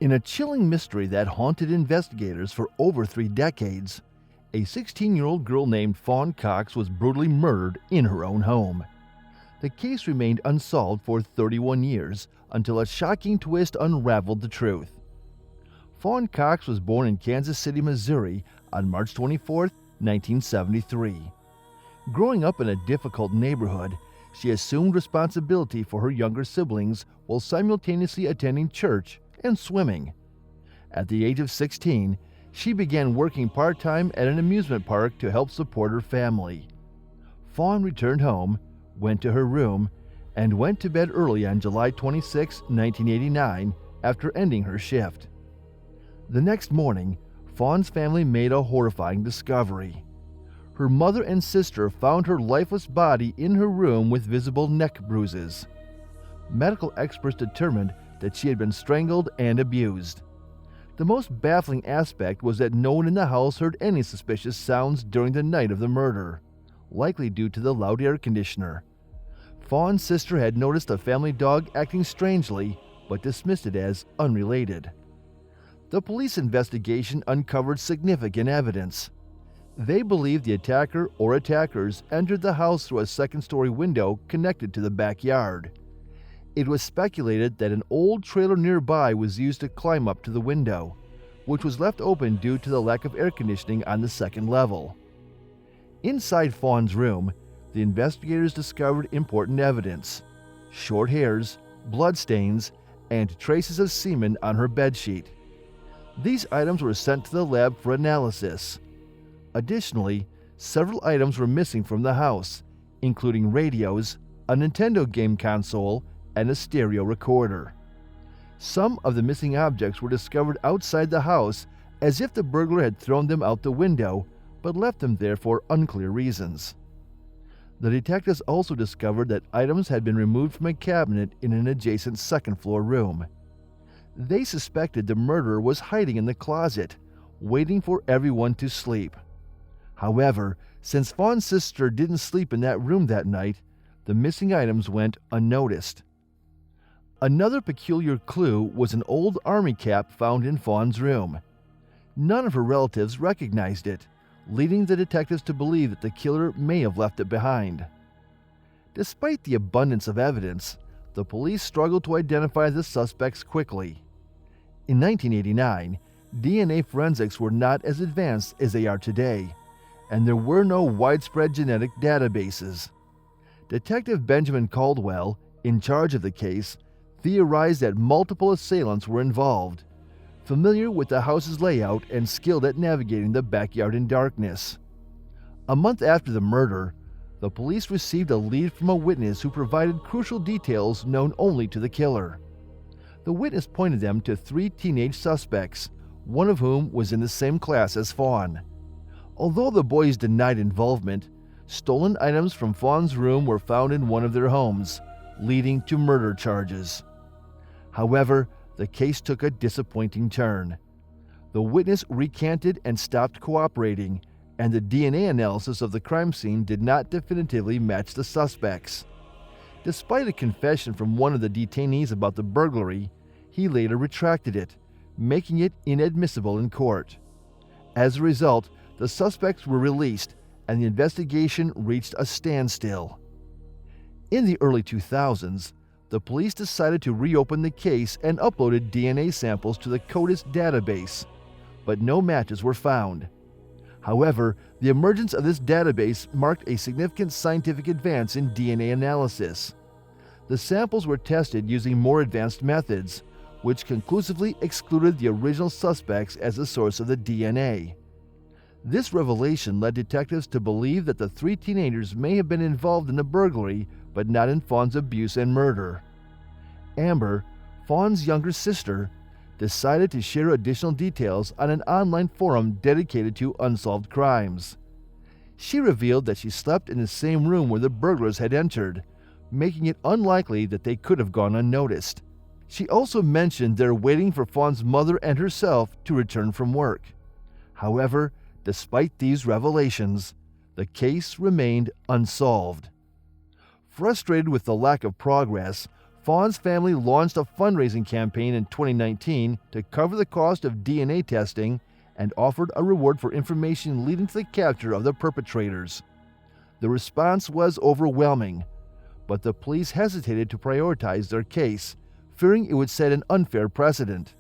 In a chilling mystery that haunted investigators for over 3 decades, a 16-year-old girl named Fawn Cox was brutally murdered in her own home. The case remained unsolved for 31 years until a shocking twist unraveled the truth. Fawn Cox was born in Kansas City, Missouri on March 24, 1973. Growing up in a difficult neighborhood, she assumed responsibility for her younger siblings while simultaneously attending church and swimming. At the age of 16, she began working part-time at an amusement park to help support her family. Fawn returned home, went to her room, and went to bed early on July 26, 1989, after ending her shift. The next morning, Fawn's family made a horrifying discovery. Her mother and sister found her lifeless body in her room with visible neck bruises. Medical experts determined that she had been strangled and abused. The most baffling aspect was that no one in the house heard any suspicious sounds during the night of the murder, likely due to the loud air conditioner. Fawn's sister had noticed a family dog acting strangely, but dismissed it as unrelated. The police investigation uncovered significant evidence. They believed the attacker or attackers entered the house through a second-story window connected to the backyard. It was speculated that an old trailer nearby was used to climb up to the window, which was left open due to the lack of air conditioning on the second level. Inside Fawn's room, the investigators discovered important evidence: short hairs, bloodstains, and traces of semen on her bedsheet. These items were sent to the lab for analysis. Additionally, several items were missing from the house, including radios, a Nintendo game console, and a stereo recorder. Some of the missing objects were discovered outside the house, as if the burglar had thrown them out the window, but left them there for unclear reasons. The detectives also discovered that items had been removed from a cabinet in an adjacent second-floor room. They suspected the murderer was hiding in the closet, waiting for everyone to sleep. However, since Fawn's sister didn't sleep in that room that night, the missing items went unnoticed. Another peculiar clue was an old army cap found in Fawn's room. None of her relatives recognized it, leading the detectives to believe that the killer may have left it behind. Despite the abundance of evidence, the police struggled to identify the suspects quickly. In 1989, DNA forensics were not as advanced as they are today, and there were no widespread genetic databases. Detective Benjamin Caldwell, in charge of the case, theorized that multiple assailants were involved, familiar with the house's layout and skilled at navigating the backyard in darkness. A month after the murder, the police received a lead from a witness who provided crucial details known only to the killer. The witness pointed them to 3 teenage suspects, one of whom was in the same class as Fawn. Although the boys denied involvement, stolen items from Fawn's room were found in one of their homes, leading to murder charges. However, the case took a disappointing turn. The witness recanted and stopped cooperating, and the DNA analysis of the crime scene did not definitively match the suspects. Despite a confession from one of the detainees about the burglary, he later retracted it, making it inadmissible in court. As a result, the suspects were released, and the investigation reached a standstill. In the early 2000s, the police decided to reopen the case and uploaded DNA samples to the CODIS database, but no matches were found. However, the emergence of this database marked a significant scientific advance in DNA analysis. The samples were tested using more advanced methods, which conclusively excluded the original suspects as the source of the DNA. This revelation led detectives to believe that the 3 teenagers may have been involved in the burglary, but not in Fawn's abuse and murder. Amber, Fawn's younger sister, decided to share additional details on an online forum dedicated to unsolved crimes. She revealed that she slept in the same room where the burglars had entered, making it unlikely that they could have gone unnoticed. She also mentioned they're waiting for Fawn's mother and herself to return from work. However, despite these revelations, the case remained unsolved. Frustrated with the lack of progress, Fawn's family launched a fundraising campaign in 2019 to cover the cost of DNA testing and offered a reward for information leading to the capture of the perpetrators. The response was overwhelming, but the police hesitated to prioritize their case, fearing it would set an unfair precedent.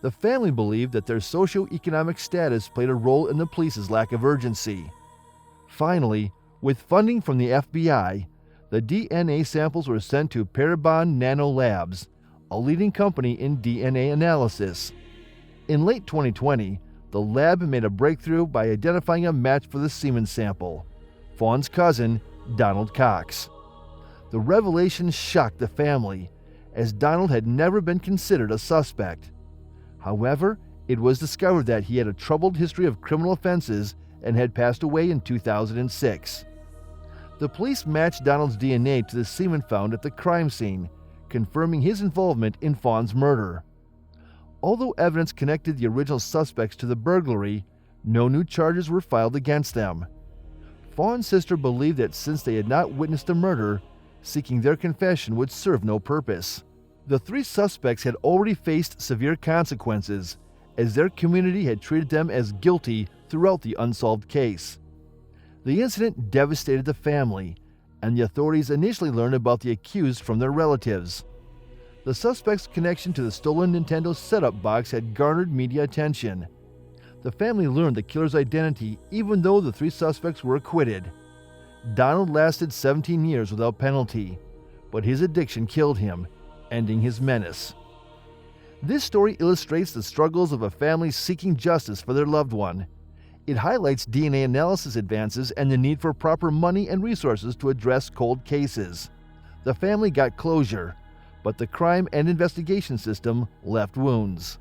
The family believed that their socioeconomic status played a role in the police's lack of urgency. Finally, with funding from the FBI, the DNA samples were sent to Parabon Nano Labs, a leading company in DNA analysis. In late 2020, the lab made a breakthrough by identifying a match for the semen sample, Fawn's cousin, Donald Cox. The revelation shocked the family, as Donald had never been considered a suspect. However, it was discovered that he had a troubled history of criminal offenses and had passed away in 2006. The police matched Donald's DNA to the semen found at the crime scene, confirming his involvement in Fawn's murder. Although evidence connected the original suspects to the burglary, no new charges were filed against them. Fawn's sister believed that since they had not witnessed the murder, seeking their confession would serve no purpose. The three suspects had already faced severe consequences, as their community had treated them as guilty throughout the unsolved case. The incident devastated the family, and the authorities initially learned about the accused from their relatives. The suspect's connection to the stolen Nintendo setup box had garnered media attention. The family learned the killer's identity even though the three suspects were acquitted. Donald lasted 17 years without penalty, but his addiction killed him, ending his menace. This story illustrates the struggles of a family seeking justice for their loved one. It highlights DNA analysis advances and the need for proper money and resources to address cold cases. The family got closure, but the crime and investigation system left wounds.